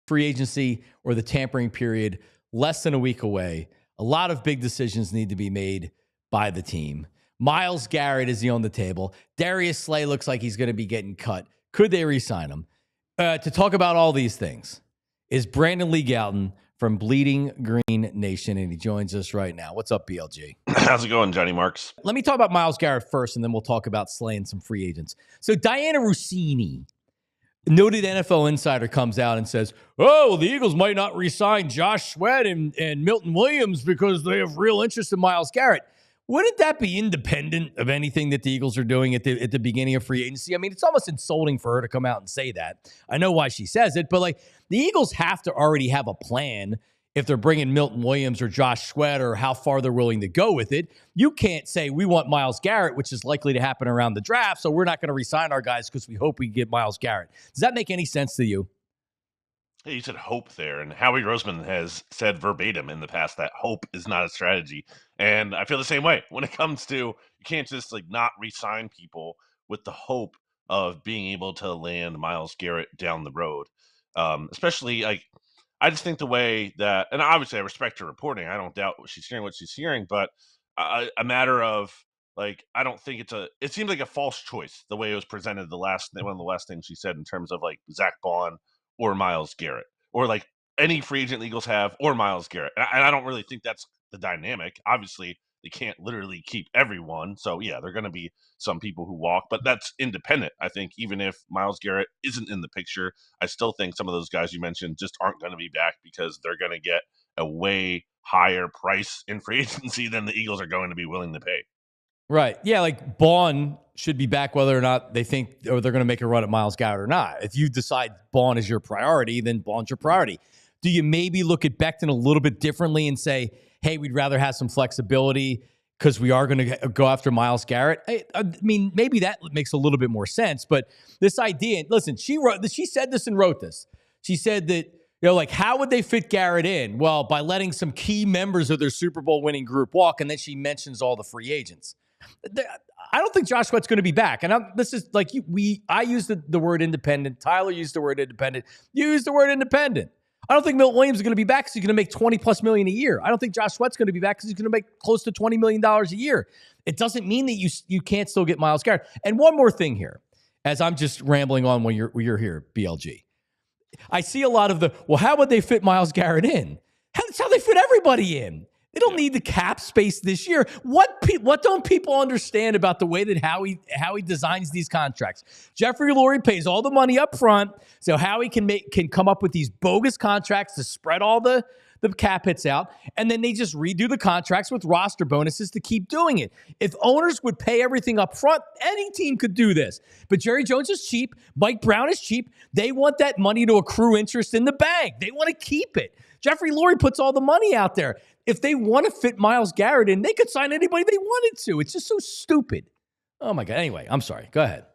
free agency or the tampering period less than a week away. A lot of big decisions need to be made by the team. Myles Garrett is on the table. Darius Slay looks like he's going to be getting cut. Could they re-sign him? To talk about all these things is Brandon Lee Gowton from Bleeding Green Nation, and he joins us right now. What's up, BLG? How's it going, Johnny Marks? Let me talk about Myles Garrett first, and then we'll talk about slaying some free agents. So Diana Rossini, noted NFL insider, comes out and says, oh, the Eagles might not re-sign Josh Sweat and Milton Williams because they have real interest in Myles Garrett. Wouldn't that be independent of anything that the Eagles are doing at the beginning of free agency? I mean, it's almost insulting for her to come out and say that. I know why she says it, but like the Eagles have to already have a plan if they're bringing Milton Williams or Josh Sweat or how far they're willing to go with it. You can't say we want Myles Garrett, which is likely to happen around the draft, so we're not going to re-sign our guys because we hope we get Myles Garrett. Does that make any sense to you? Hey, you said hope there, and Howie Roseman has said verbatim in the past that hope is not a strategy. And I feel the same way when it comes to you can't just like not re-sign people with the hope of being able to land Myles Garrett down the road. Especially like I just think the way that, and obviously I respect her reporting. I don't doubt what she's hearing, but a matter of like I don't think it seems like a false choice the way it was presented. One of the last things she said in terms of like Zach Bond or Myles Garrett, or like any free agent the Eagles have, or Myles Garrett. And I don't really think that's the dynamic. Obviously, they can't literally keep everyone. So, yeah, there are going to be some people who walk, but that's independent. I think even if Myles Garrett isn't in the picture, I still think some of those guys you mentioned just aren't going to be back because they're going to get a way higher price in free agency than the Eagles are going to be willing to pay. Right. Yeah, like Bond should be back whether or not they think or they're going to make a run at Myles Garrett or not. If you decide Bond is your priority, then Bond's your priority. Do you maybe look at Becton a little bit differently and say, hey, we'd rather have some flexibility because we are going to go after Myles Garrett? I mean, maybe that makes a little bit more sense. But this idea, listen, she said this and wrote this. She said that, like, how would they fit Garrett in? Well, by letting some key members of their Super Bowl winning group walk, and then she mentions all the free agents. I don't think Josh Sweat's going to be back. And this is like I used the word independent. Tyler used the word independent. You used the word independent. I don't think Milton Williams is going to be back because he's going to make $20+ million a year. I don't think Josh Sweat's going to be back because he's going to make close to $20 million a year. It doesn't mean that you can't still get Myles Garrett. And one more thing here, as I'm just rambling on when you're here, BLG. I see a lot of how would they fit Myles Garrett in? That's how they fit everybody in. They don't need the cap space this year. What don't people understand about the way that Howie designs these contracts? Jeffrey Lurie pays all the money up front, so Howie can come up with these bogus contracts to spread all the cap hits out, and then they just redo the contracts with roster bonuses to keep doing it. If owners would pay everything up front, any team could do this. But Jerry Jones is cheap. Mike Brown is cheap. They want that money to accrue interest in the bank. They want to keep it. Jeffrey Lurie puts all the money out there. If they want to fit Myles Garrett in, they could sign anybody they wanted to. It's just so stupid. Oh, my God. Anyway, I'm sorry. Go ahead.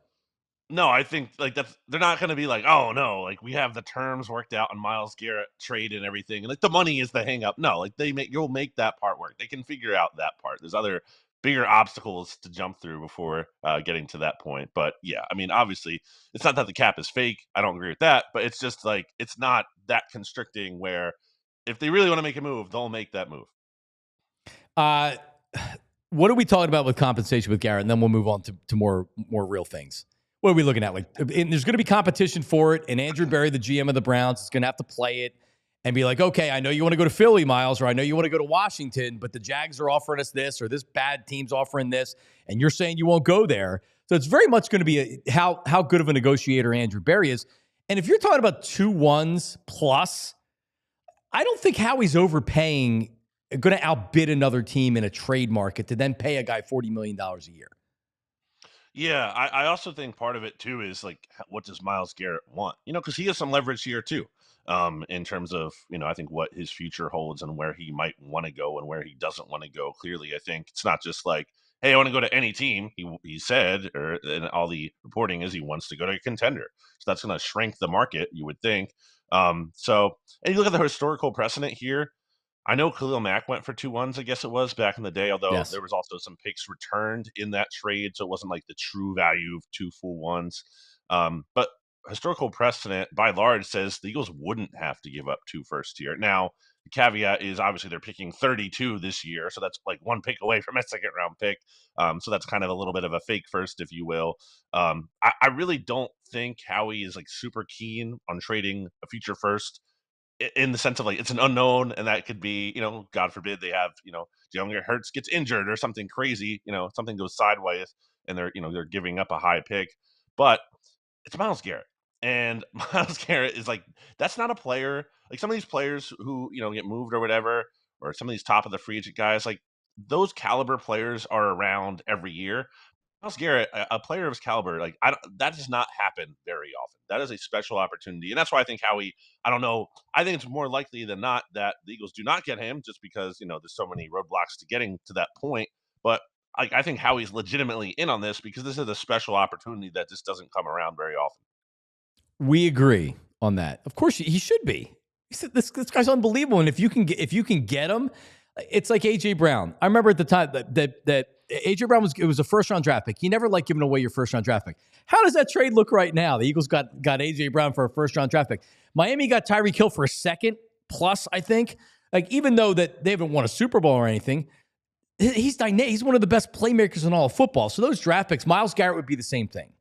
No, I think like they're not going to be like, oh no, like we have the terms worked out on Myles Garrett trade and everything, and like the money is the hang up. No, like you'll make that part work. They can figure out that part. There's other bigger obstacles to jump through before getting to that point. But yeah, I mean, obviously, it's not that the cap is fake. I don't agree with that, but it's just like it's not that constricting where if they really want to make a move, they'll make that move. What are we talking about with compensation with Garrett? And then we'll move on to more real things. What are we looking at? Like, and there's going to be competition for it. And Andrew Berry, the GM of the Browns, is going to have to play it and be like, okay, I know you want to go to Philly, Myles, or I know you want to go to Washington, but the Jags are offering us this, or this bad team's offering this, and you're saying you won't go there. So it's very much going to be how good of a negotiator Andrew Berry is. And if you're talking about 2 1s plus, I don't think Howie's overpaying, going to outbid another team in a trade market to then pay a guy $40 million a year. Yeah, I also think part of it too is like, what does Myles Garrett want? Because he has some leverage here too, in terms of I think what his future holds and where he might want to go and where he doesn't want to go. Clearly, I think it's not just like, hey, I want to go to any team. He said, and all the reporting is he wants to go to a contender. So that's going to shrink the market, you would think. So, and you look at the historical precedent here. I know Khalil Mack went for 2 1s, I guess it was, back in the day, although Yes. There was also some picks returned in that trade, so it wasn't like the true value of 2 full ones. But historical precedent by large says the Eagles wouldn't have to give up 2 first tier. Now, the caveat is obviously they're picking 32 this year, so that's like 1 pick away from a second round pick. So that's kind of a little bit of a fake first, if you will. I really don't think Howie is like super keen on trading a future first in the sense of like it's an unknown, and that could be, God forbid they have, Jalen Hurts gets injured or something crazy, something goes sideways, and they're giving up a high pick. But it's Myles Garrett. And Myles Garrett is like, that's not a player. Like some of these players who, get moved or whatever, or some of these top of the free agent guys, like those caliber players are around every year. Myles Garrett, a player of his caliber, like that does not happen very often. That is a special opportunity, and that's why I think Howie. I don't know. I think it's more likely than not that the Eagles do not get him, just because there's so many roadblocks to getting to that point. But I think Howie's legitimately in on this because this is a special opportunity that just doesn't come around very often. We agree on that. Of course, he should be. He said this guy's unbelievable, and if you can get him, it's like AJ Brown. I remember at the time that AJ Brown was a first round draft pick. You never like giving away your first round draft pick. How does that trade look right now? The Eagles got AJ Brown for a first round draft pick. Miami got Tyreek Hill for a second plus, I think. Like, even though that they haven't won a Super Bowl or anything, he's dynamic. He's one of the best playmakers in all of football. So those draft picks, Myles Garrett would be the same thing.